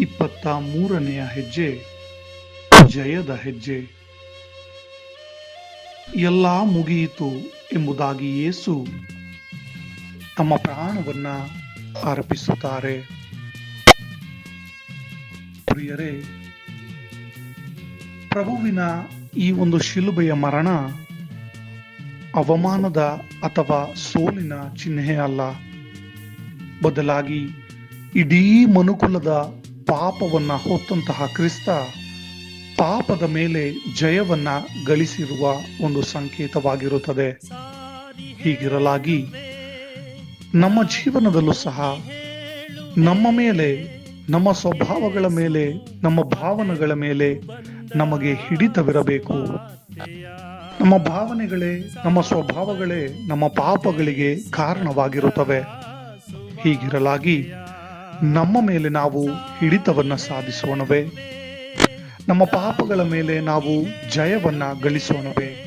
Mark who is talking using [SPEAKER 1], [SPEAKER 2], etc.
[SPEAKER 1] 23ನೆಯ ಹೆಜ್ಜೆ ಜಯದ ಹೆಜ್ಜೆ. ಎಲ್ಲ ಮುಗಿಯಿತು ಎಂಬುದಾಗಿ ಯೇಸು ತಮ್ಮ ಪ್ರಾಣವನ್ನ ಅರ್ಪಿಸುತ್ತಾರೆ. ಪ್ರಿಯರೇ, ಪ್ರಭುವಿನ ಈ ಒಂದು ಶಿಲುಬೆಯ ಮರಣ ಅವಮಾನದ ಅಥವಾ ಸೋಲಿನ ಚಿಹ್ನೆ ಅಲ್ಲ, ಬದಲಾಗಿ ಇಡೀ ಮನುಕುಲದ ಪಾಪವನ್ನ ಹೊತ್ತಂತಹ ಕ್ರಿಸ್ತ ಪಾಪದ ಮೇಲೆ ಜಯವನ್ನ ಗಳಿಸಿರುವ ಒಂದು ಸಂಕೇತವಾಗಿರುತ್ತದೆ. ಹೀಗಿರಲಾಗಿ ನಮ್ಮ ಜೀವನದಲ್ಲೂ ಸಹ ನಮ್ಮ ಮೇಲೆ, ನಮ್ಮ ಸ್ವಭಾವಗಳ ಮೇಲೆ, ನಮ್ಮ ಭಾವನೆಗಳ ಮೇಲೆ ನಮಗೆ ಹಿಡಿತವಿರಬೇಕು. ನಮ್ಮ ಭಾವನೆಗಳೇ, ನಮ್ಮ ಸ್ವಭಾವಗಳೇ ನಮ್ಮ ಪಾಪಗಳಿಗೆ ಕಾರಣವಾಗಿರುತ್ತವೆ. ಹೀಗಿರಲಾಗಿ ನಮ್ಮ ಮೇಲೆ ನಾವು ಹಿಡಿತವನ್ನ ಸಾಧಿಸೋಣವೇ? ನಮ್ಮ ಪಾಪಗಳ ಮೇಲೆ ನಾವು ಜಯವನ್ನ ಗಳಿಸೋಣವೇ?